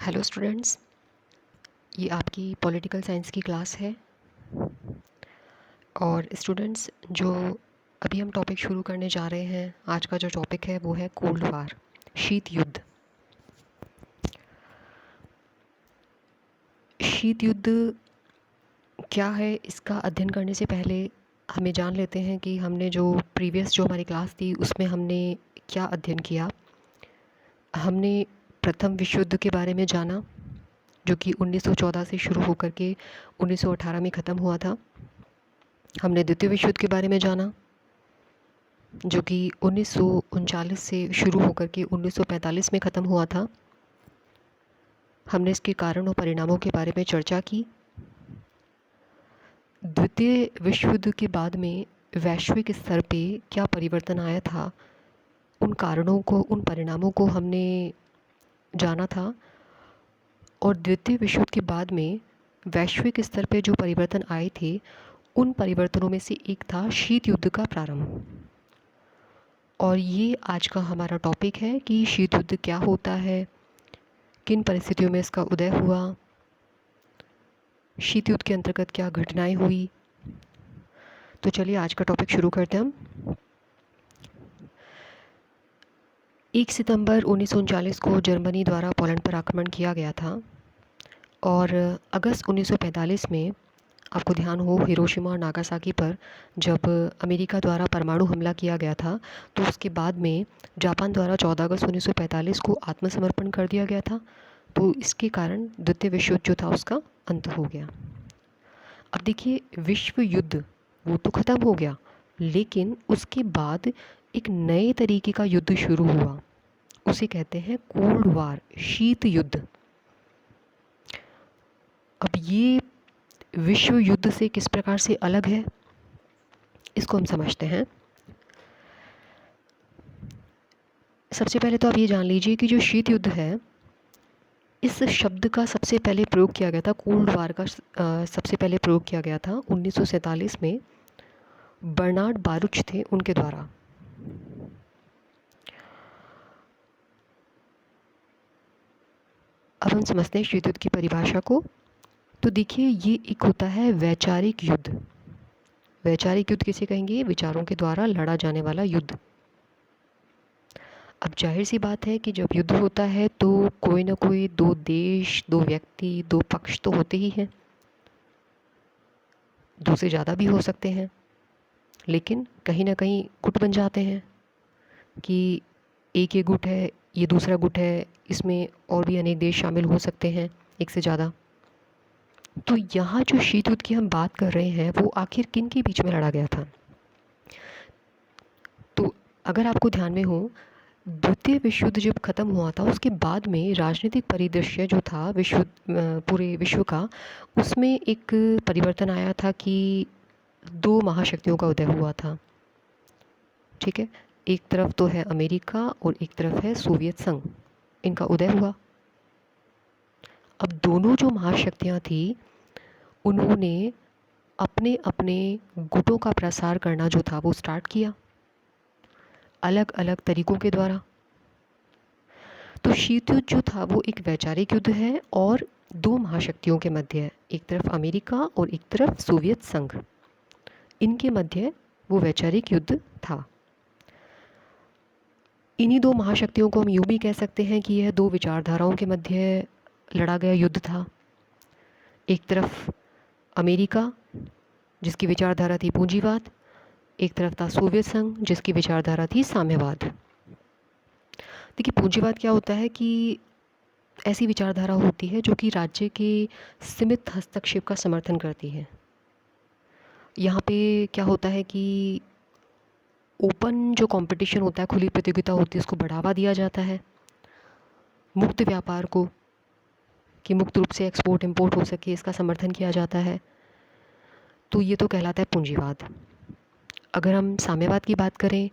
Hello students, ये आपकी political science की क्लास है। और स्टूडेंट्स, जो अभी हम टॉपिक शुरू करने जा रहे हैं, आज का जो टॉपिक है वो है कोल्ड वार, शीत युद्ध। शीत युद्ध क्या है, इसका अध्ययन करने से पहले हमें जान लेते हैं कि हमने जो प्रीवियस जो हमारी क्लास थी उसमें हमने क्या अध्ययन किया। हमने प्रथम विश्व युद्ध के बारे में जाना, जो कि 1914 से शुरू होकर के 1918 में ख़त्म हुआ था। हमने द्वितीय विश्व युद्ध के बारे में जाना, जो कि 1939 से शुरू होकर के 1945 में ख़त्म हुआ था। हमने इसके कारण और परिणामों के बारे में चर्चा की। द्वितीय विश्व युद्ध के बाद में वैश्विक स्तर पे क्या परिवर्तन आया था, उन कारणों को, उन परिणामों को हमने जाना था। और द्वितीय विश्व युद्ध के बाद में वैश्विक स्तर पे जो परिवर्तन आए थे, उन परिवर्तनों में से एक था शीत युद्ध का प्रारंभ। और ये आज का हमारा टॉपिक है कि शीत युद्ध क्या होता है, किन परिस्थितियों में इसका उदय हुआ, शीत युद्ध के अंतर्गत क्या घटनाएं हुई। तो चलिए आज का टॉपिक शुरू करते हैं हम। 1 सितंबर 1939 को जर्मनी द्वारा पोलैंड पर आक्रमण किया गया था। और अगस्त 1945 में, आपको ध्यान हो, हिरोशिमा और नागासाकी पर जब अमेरिका द्वारा परमाणु हमला किया गया था, तो उसके बाद में जापान द्वारा 14 अगस्त 1945 को आत्मसमर्पण कर दिया गया था। तो इसके कारण द्वितीय विश्व युद्ध जो था उसका अंत हो गया। अब देखिए, विश्व युद्ध वो तो ख़त्म हो गया, लेकिन उसके बाद एक नए तरीके का युद्ध शुरू हुआ, उसे कहते हैं कोल्ड वार, शीत युद्ध। अब ये विश्व युद्ध से किस प्रकार से अलग है, इसको हम समझते हैं। सबसे पहले तो आप ये जान लीजिए कि जो शीत युद्ध है, इस शब्द का सबसे पहले प्रयोग किया गया था, कोल्ड वार का सबसे पहले प्रयोग किया गया था 1947 में बर्नार्ड बारुच थे, उनके द्वारा। अब हम समझते हैं शीत युद्ध की परिभाषा को। तो देखिए, ये एक होता है वैचारिक युद्ध। वैचारिक युद्ध किसे कहेंगे? विचारों के द्वारा लड़ा जाने वाला युद्ध। अब जाहिर सी बात है कि जब युद्ध होता है तो कोई ना कोई दो देश, दो व्यक्ति, दो पक्ष तो होते ही हैं। दो से ज़्यादा भी हो सकते हैं, लेकिन कहीं ना कहीं गुट बन जाते हैं कि एक ये गुट है, ये दूसरा गुट है, इसमें और भी अनेक देश शामिल हो सकते हैं, एक से ज़्यादा। तो यहाँ जो शीत युद्ध की हम बात कर रहे हैं, वो आखिर किन के बीच में लड़ा गया था? तो अगर आपको ध्यान में हो, द्वितीय विश्व युद्ध जब ख़त्म हुआ था, उसके बाद में राजनीतिक परिदृश्य जो था पूरे विश्व का, उसमें एक परिवर्तन आया था कि दो महाशक्तियों का उदय हुआ था। ठीक है, एक तरफ तो है अमेरिका और एक तरफ है सोवियत संघ, इनका उदय हुआ। अब दोनों जो महाशक्तियाँ थी, उन्होंने अपने अपने गुटों का प्रसार करना जो था वो स्टार्ट किया, अलग अलग तरीक़ों के द्वारा। तो शीत युद्ध जो था वो एक वैचारिक युद्ध है और दो महाशक्तियों के मध्य है, एक तरफ अमेरिका और एक तरफ सोवियत संघ, इनके मध्य वो वैचारिक युद्ध था। इन्हीं दो महाशक्तियों को हम यूँ भी कह सकते हैं कि यह दो विचारधाराओं के मध्य लड़ा गया युद्ध था। एक तरफ अमेरिका, जिसकी विचारधारा थी पूंजीवाद, एक तरफ था सोवियत संघ, जिसकी विचारधारा थी साम्यवाद। देखिए, पूंजीवाद क्या होता है कि ऐसी विचारधारा होती है जो कि राज्य के सीमित हस्तक्षेप का समर्थन करती है। यहाँ पे क्या होता है कि ओपन जो कंपटीशन होता है, खुली प्रतियोगिता होती है, उसको बढ़ावा दिया जाता है। मुक्त व्यापार को, कि मुक्त रूप से एक्सपोर्ट इंपोर्ट हो सके, इसका समर्थन किया जाता है। तो ये तो कहलाता है पूंजीवाद। अगर हम साम्यवाद की बात करें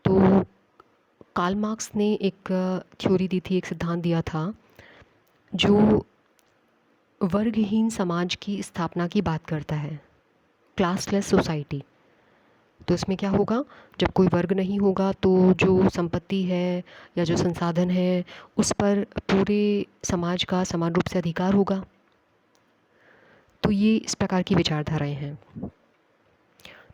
तो कार्ल मार्क्स ने एक थ्योरी दी थी, एक सिद्धांत दिया था, जो वर्गहीन समाज की स्थापना की बात करता है, क्लासलेस सोसाइटी। तो इसमें क्या होगा, जब कोई वर्ग नहीं होगा तो जो संपत्ति है या जो संसाधन है उस पर पूरे समाज का समान रूप से अधिकार होगा। तो ये इस प्रकार की विचारधाराएं हैं।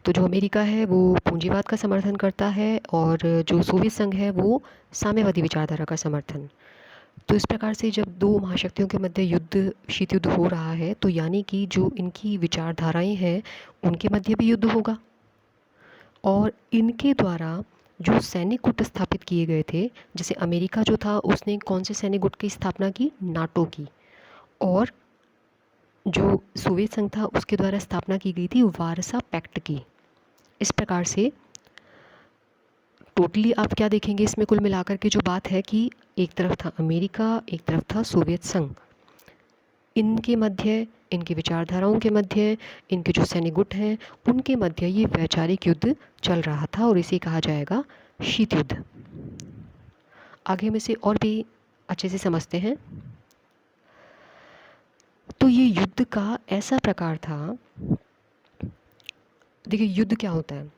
तो जो अमेरिका है वो पूंजीवाद का समर्थन करता है और जो सोवियत संघ है वो साम्यवादी विचारधारा का समर्थन। तो इस प्रकार से जब दो महाशक्तियों के मध्य युद्ध, शीत युद्ध हो रहा है, तो यानी कि जो इनकी विचारधाराएं हैं उनके मध्य भी युद्ध होगा। और इनके द्वारा जो सैनिक गुट स्थापित किए गए थे, जैसे अमेरिका जो था उसने कौन से सैनिक गुट की स्थापना की, नाटो की। और जो सोवियत संघ था उसके द्वारा स्थापना की गई थी वारसा पैक्ट की। इस प्रकार से टोटली आप क्या देखेंगे इसमें कुल मिलाकर के जो बात है कि एक तरफ था अमेरिका, एक तरफ था सोवियत संघ। इनके मध्य, इनकी विचारधाराओं के मध्य, इनके जो सैनिक गुट हैं उनके मध्य ये वैचारिक युद्ध चल रहा था और इसे कहा जाएगा शीत युद्ध। आगे हम इसे और भी अच्छे से समझते हैं। तो ये युद्ध का ऐसा प्रकार था, देखिए युद्ध क्या होता है,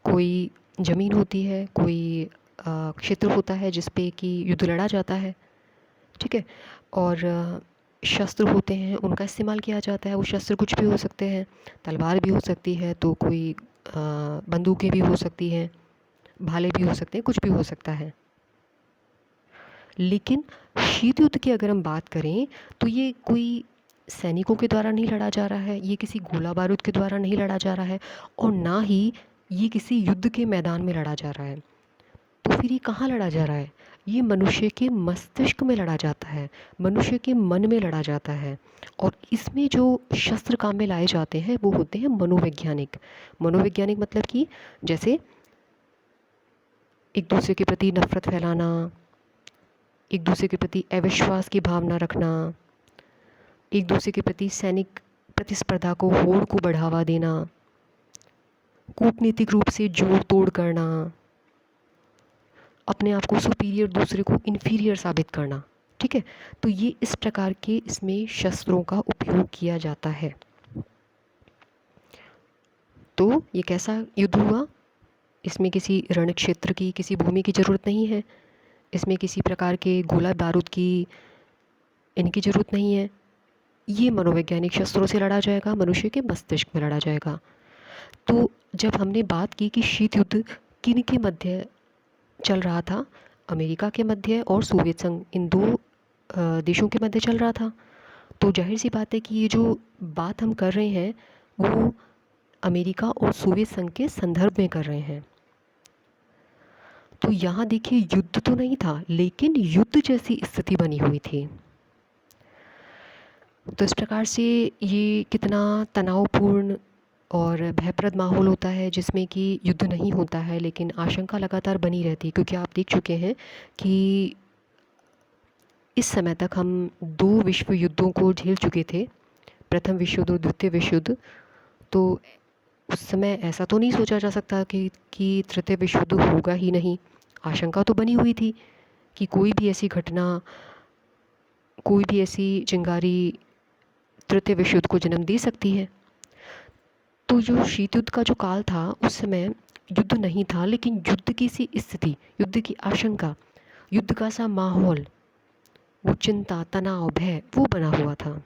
कोई ज़मीन होती है, कोई क्षेत्र होता है जिस पे कि युद्ध लड़ा जाता है, ठीक है। और शस्त्र होते हैं, उनका इस्तेमाल किया जाता है। वो शस्त्र कुछ भी हो सकते हैं, तलवार भी हो सकती है, तो कोई बंदूकें भी हो सकती हैं, भाले भी हो सकते हैं, कुछ भी हो सकता है। लेकिन शीत युद्ध की अगर हम बात करें तो ये कोई सैनिकों के द्वारा नहीं लड़ा जा रहा है, ये किसी गोला बारूद के द्वारा नहीं लड़ा जा रहा है, और ना ही ये किसी युद्ध के मैदान में लड़ा जा रहा है। तो फिर ये कहाँ लड़ा जा रहा है, ये मनुष्य के मस्तिष्क में लड़ा जाता है, मनुष्य के मन में लड़ा जाता है। और इसमें जो शस्त्र काम में लाए जाते हैं वो होते हैं मनोवैज्ञानिक। मनोवैज्ञानिक मतलब कि जैसे एक दूसरे के प्रति नफरत फैलाना, एक दूसरे के प्रति अविश्वास की भावना रखना, एक दूसरे के प्रति सैनिक प्रतिस्पर्धा को, होड़ को बढ़ावा देना, कूटनीतिक रूप से जोड़ तोड़ करना, अपने आप को सुपीरियर दूसरे को इन्फीरियर साबित करना, ठीक है। तो ये इस प्रकार के इसमें शस्त्रों का उपयोग किया जाता है। तो ये कैसा युद्ध हुआ, इसमें किसी रण क्षेत्र की, किसी भूमि की ज़रूरत नहीं है, इसमें किसी प्रकार के गोला बारूद की इनकी ज़रूरत नहीं है। ये मनोवैज्ञानिक शस्त्रों से लड़ा जाएगा, मनुष्य के मस्तिष्क में लड़ा जाएगा। तो जब हमने बात की कि शीत युद्ध किन के मध्य चल रहा था, अमेरिका के मध्य और सोवियत संघ, इन दो देशों के मध्य चल रहा था। तो जाहिर सी बात है कि ये जो बात हम कर रहे हैं वो अमेरिका और सोवियत संघ के संदर्भ में कर रहे हैं। तो यहाँ देखिए युद्ध तो नहीं था, लेकिन युद्ध जैसी स्थिति बनी हुई थी। तो इस प्रकार से ये कितना तनावपूर्ण और भयप्रद माहौल होता है जिसमें कि युद्ध नहीं होता है लेकिन आशंका लगातार बनी रहती है। क्योंकि आप देख चुके हैं कि इस समय तक हम दो विश्व युद्धों को झेल चुके थे, प्रथम विश्व युद्ध और द्वितीय विश्व युद्ध। तो उस समय ऐसा तो नहीं सोचा जा सकता कि तृतीय विश्व युद्ध होगा ही नहीं। आशंका तो बनी हुई थी कि कोई भी ऐसी घटना, कोई भी ऐसी चिंगारी तृतीय विश्व युद्ध को जन्म दे सकती है। तो जो शीत युद्ध का जो काल था उस समय युद्ध नहीं था, लेकिन युद्ध की सी स्थिति, युद्ध की आशंका, युद्ध का सा माहौल, वो चिंता, तनाव, भय वो बना हुआ था।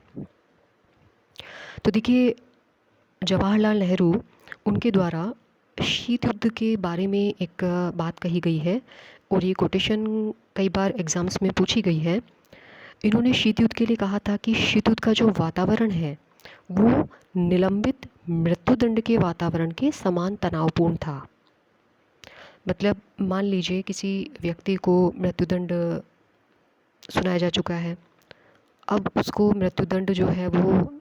तो देखिए जवाहरलाल नेहरू, उनके द्वारा शीत युद्ध के बारे में एक बात कही गई है और ये कोटेशन कई बार एग्ज़ाम्स में पूछी गई है। इन्होंने शीत युद्ध के लिए कहा था कि शीत युद्ध का जो वातावरण है वो निलंबित मृत्युदंड के वातावरण के समान तनावपूर्ण था। मतलब मान लीजिए किसी व्यक्ति को मृत्युदंड सुनाया जा चुका है, अब उसको मृत्युदंड जो है वो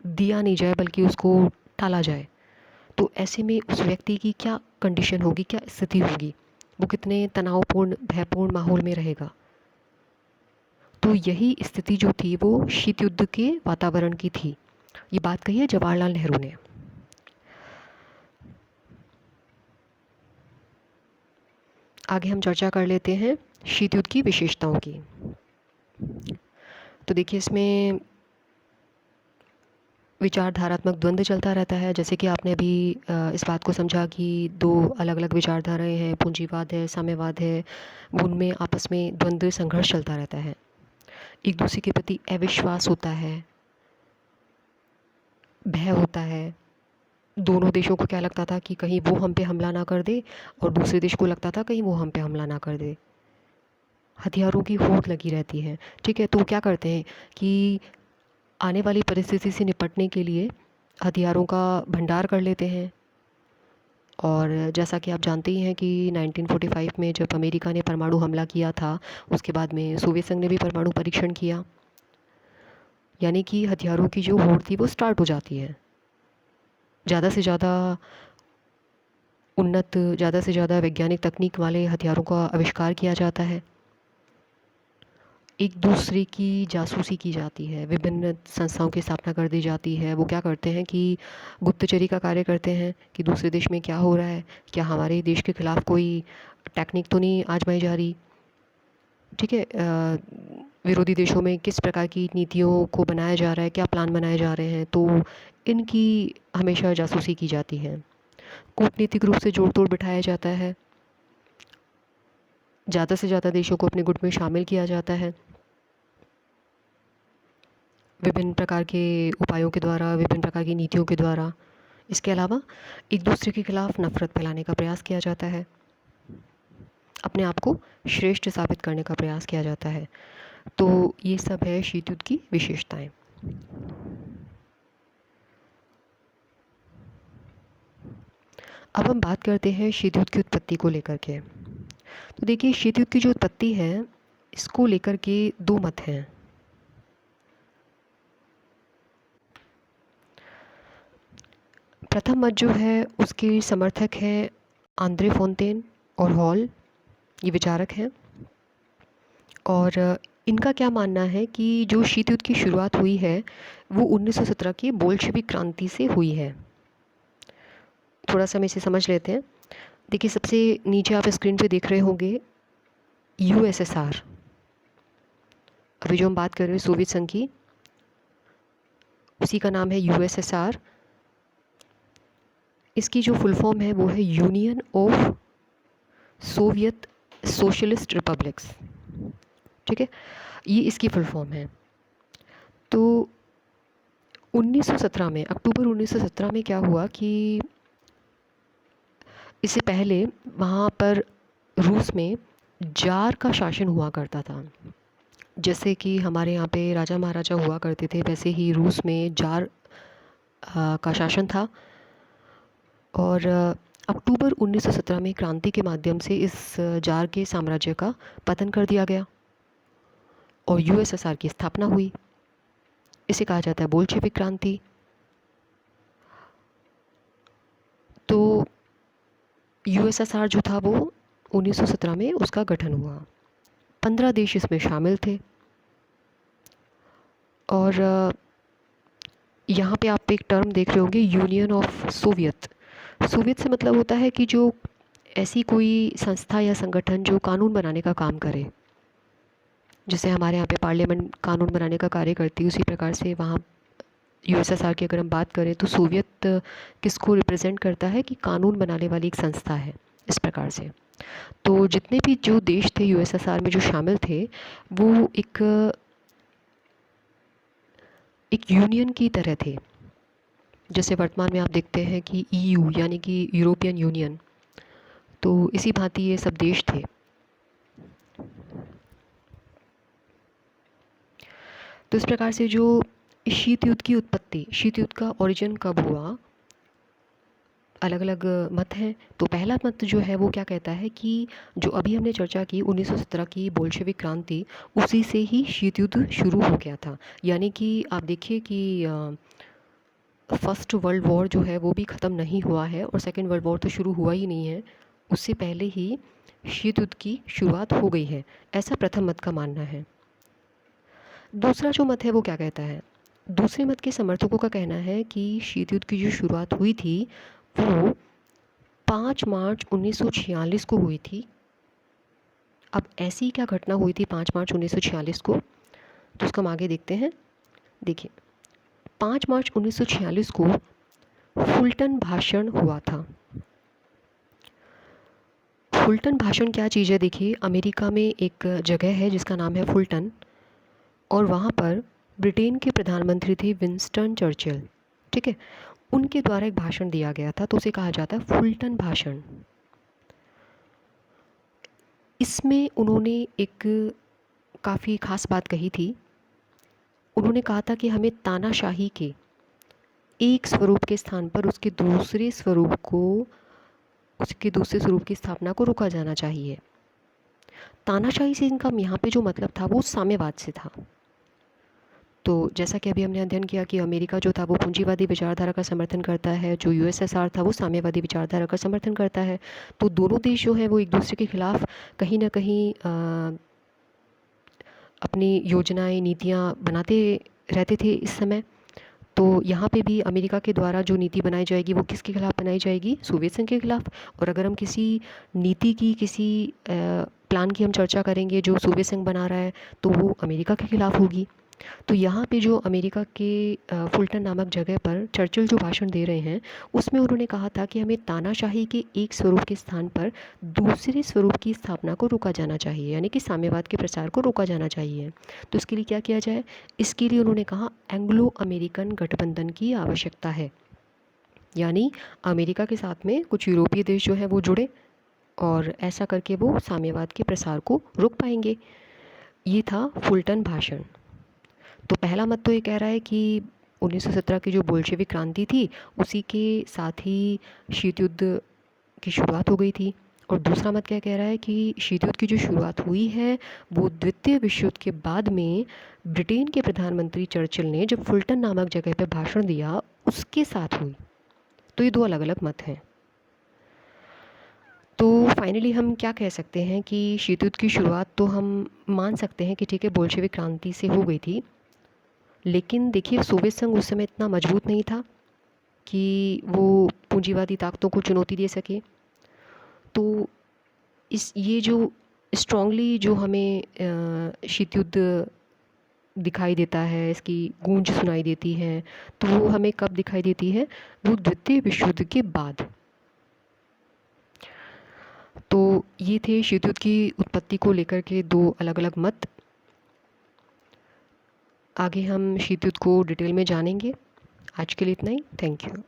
दिया नहीं जाए बल्कि उसको टाला जाए, तो ऐसे में उस व्यक्ति की क्या कंडीशन होगी, क्या स्थिति होगी, वो कितने तनावपूर्ण, भयपूर्ण माहौल में रहेगा। तो यही स्थिति जो थी वो शीत युद्ध के वातावरण की थी। ये बात कही है जवाहरलाल नेहरू ने। आगे हम चर्चा कर लेते हैं शीत युद्ध की विशेषताओं की। तो देखिए इसमें विचारधारात्मक द्वंद्व चलता रहता है। जैसे कि आपने अभी इस बात को समझा कि दो अलग अलग विचारधाराएं हैं, पूंजीवाद है, साम्यवाद है, उनमें आपस में द्वंद्व संघर्ष चलता रहता है। एक दूसरे के प्रति अविश्वास होता है, भय होता है। दोनों देशों को क्या लगता था कि कहीं वो हम पे हमला ना कर दे, और दूसरे देश को लगता था कहीं वो हम पे हमला ना कर दे। हथियारों की होड़ लगी रहती है। ठीक है, तो क्या करते हैं कि आने वाली परिस्थिति से निपटने के लिए हथियारों का भंडार कर लेते हैं। और जैसा कि आप जानते ही हैं कि 1945 में जब अमेरिका ने परमाणु हमला किया था, उसके बाद में सोवियत संघ ने भी परमाणु परीक्षण किया। यानी कि हथियारों की जो होड़ थी वो स्टार्ट हो जाती है। ज़्यादा से ज़्यादा उन्नत, ज़्यादा से ज़्यादा वैज्ञानिक तकनीक वाले हथियारों का आविष्कार किया जाता है। एक दूसरे की जासूसी की जाती है, विभिन्न संस्थाओं की स्थापना कर दी जाती है। वो क्या करते हैं कि गुप्तचरी का कार्य करते हैं कि दूसरे देश में क्या हो रहा है, क्या हमारे देश के खिलाफ़ कोई टेक्निक तो नहीं आजमाई जा रही। ठीक है, विरोधी देशों में किस प्रकार की नीतियों को बनाया जा रहा है, क्या प्लान बनाए जा रहे हैं, तो इनकी हमेशा जासूसी की जाती है। कूटनीतिक रूप से जोड़ तोड़ बिठाया जाता है, ज़्यादा से ज़्यादा देशों को अपने गुट में शामिल किया जाता है, विभिन्न प्रकार के उपायों के द्वारा, विभिन्न प्रकार की नीतियों के द्वारा। इसके अलावा एक दूसरे के खिलाफ नफरत फैलाने का प्रयास किया जाता है, अपने आप को श्रेष्ठ साबित करने का प्रयास किया जाता है। तो ये सब है शीत युद्ध की विशेषताएं। अब हम बात करते हैं शीत युद्ध की उत्पत्ति को लेकर के। तो देखिए, शीत युद्ध की जो उत्पत्ति है, इसको लेकर के दो मत हैं। प्रथम मत जो है उसके समर्थक हैं आंद्रे फोंटेन और हॉल, ये विचारक हैं। और इनका क्या मानना है कि जो शीत युद्ध की शुरुआत हुई है वो 1917 की बोल्शेविक क्रांति से हुई है। थोड़ा सा हम इसे समझ लेते हैं। देखिए, सबसे नीचे आप स्क्रीन पे देख रहे होंगे यूएसएसआर। अभी जो हम बात कर रहे हैं सोवियत संघ की, उसी का नाम है यूएसएसआर। इसकी जो फुल फॉर्म है वो है union of Soviet socialist republics. ठीक है, ये इसकी फुल फॉर्म है। तो 1917 में, अक्टूबर 1917 में क्या हुआ कि इससे पहले वहाँ पर रूस में जार का शासन हुआ करता था। जैसे कि हमारे यहाँ पे राजा महाराजा हुआ करते थे, वैसे ही रूस में जार का शासन था। और अक्टूबर 1917 में क्रांति के माध्यम से इस जार के साम्राज्य का पतन कर दिया गया और यूएसएसआर की स्थापना हुई। इसे कहा जाता है बोल्शेविक क्रांति। तो यूएसएसआर जो था वो 1917 में उसका गठन हुआ। 15 देश इसमें शामिल थे। और यहाँ पे आप एक टर्म देख रहे होंगे, यूनियन ऑफ सोवियत। सोवियत से मतलब होता है कि जो ऐसी कोई संस्था या संगठन जो कानून बनाने का काम करे। जैसे हमारे यहाँ पे पार्लियामेंट कानून बनाने का कार्य करती है, उसी प्रकार से वहाँ यूएसएसआर की अगर हम बात करें तो सोवियत किसको रिप्रेजेंट करता है कि कानून बनाने वाली एक संस्था है, इस प्रकार से। तो जितने भी जो देश थे यूएसएसआर में जो शामिल थे, वो एक यूनियन की तरह थे। जैसे वर्तमान में आप देखते हैं कि ईयू यानी कि यूरोपियन यूनियन, तो इसी भांति ये सब देश थे। तो इस प्रकार से जो शीत युद्ध की उत्पत्ति, शीत युद्ध का ओरिजिन कब हुआ, अलग अलग मत हैं। तो पहला मत जो है वो क्या कहता है कि जो अभी हमने चर्चा की 1917 की बोल्शेविक क्रांति, उसी से ही शीत युद्ध शुरू हो गया था। यानी कि आप देखिए कि फर्स्ट वर्ल्ड वॉर जो है वो भी ख़त्म नहीं हुआ है और सेकेंड वर्ल्ड वॉर तो शुरू हुआ ही नहीं है, उससे पहले ही शीत युद्ध की शुरुआत हो गई है, ऐसा प्रथम मत का मानना है। दूसरा जो मत है वो क्या कहता है, दूसरे मत के समर्थकों का कहना है कि शीत युद्ध की जो शुरुआत हुई थी वो 5 मार्च 1946 को हुई थी। अब ऐसी क्या घटना हुई थी 5 मार्च 1946 को, तो उसका हम आगे देखते हैं। देखिए, 5 मार्च 1946 को फुलटन भाषण हुआ था। फुलटन भाषण क्या चीज़ है? देखिए, अमेरिका में एक जगह है जिसका नाम है फुलटन, और वहाँ पर ब्रिटेन के प्रधानमंत्री थे विंस्टन चर्चिल, ठीक है। उनके द्वारा एक भाषण दिया गया था, तो उसे कहा जाता है फुलटन भाषण। इसमें उन्होंने एक काफ़ी ख़ास बात कही थी। उन्होंने कहा था कि हमें तानाशाही के एक स्वरूप के स्थान पर उसके दूसरे स्वरूप की स्थापना को रोका जाना चाहिए। तानाशाही से इनका यहाँ पे जो मतलब था वो साम्यवाद से था। तो जैसा कि अभी हमने अध्ययन किया कि अमेरिका जो था वो पूंजीवादी विचारधारा का समर्थन करता है, जो यूएसएसआर था वो साम्यवादी विचारधारा का समर्थन करता है। तो दोनों देश जो हैं वो एक दूसरे के खिलाफ कहीं ना कहीं अपनी योजनाएं, नीतियां बनाते रहते थे इस समय। तो यहाँ पे भी अमेरिका के द्वारा जो नीति बनाई जाएगी वो किसके खिलाफ बनाई जाएगी? सोवियत संघ के खिलाफ। और अगर हम किसी नीति की, किसी प्लान की हम चर्चा करेंगे जो सोवियत संघ बना रहा है, तो वो अमेरिका के खिलाफ होगी। तो यहाँ पे जो अमेरिका के फुलटन नामक जगह पर चर्चिल जो भाषण दे रहे हैं, उसमें उन्होंने कहा था कि हमें तानाशाही के एक स्वरूप के स्थान पर दूसरे स्वरूप की स्थापना को रोका जाना चाहिए, यानी कि साम्यवाद के प्रसार को रोका जाना चाहिए। तो इसके लिए क्या किया जाए? इसके लिए उन्होंने कहा एंग्लो अमेरिकन गठबंधन की आवश्यकता है, यानी अमेरिका के साथ में कुछ यूरोपीय देश जो हैं वो जुड़े, और ऐसा करके वो साम्यवाद के प्रसार को रोक पाएंगे। ये था फुलटन भाषण। तो पहला मत तो ये कह रहा है कि 1917 की जो बोल्शेविक क्रांति थी उसी के साथ ही शीत युद्ध की शुरुआत हो गई थी। और दूसरा मत क्या कह रहा है कि शीत युद्ध की जो शुरुआत हुई है वो द्वितीय विश्व युद्ध के बाद में ब्रिटेन के प्रधानमंत्री चर्चिल ने जब फुलटन नामक जगह पर भाषण दिया उसके साथ हुई। तो ये दो अलग अलग मत हैं। तो फाइनली हम क्या कह सकते हैं कि शीत युद्ध की शुरुआत तो हम मान सकते हैं कि ठीक है, बोल्शेविक क्रांति से हो गई थी। लेकिन देखिए, सोवियत संघ उस समय इतना मजबूत नहीं था कि वो पूंजीवादी ताकतों को चुनौती दे सके। तो ये जो स्ट्रांगली जो हमें शीत युद्ध दिखाई देता है, इसकी गूंज सुनाई देती है, तो वो हमें कब दिखाई देती है? वो द्वितीय विश्व युद्ध के बाद। तो ये थे शीत युद्ध की उत्पत्ति को लेकर के दो अलग अलग मत। आगे हम शीत युद्ध को डिटेल में जानेंगे। आज के लिए इतना ही। Thank you.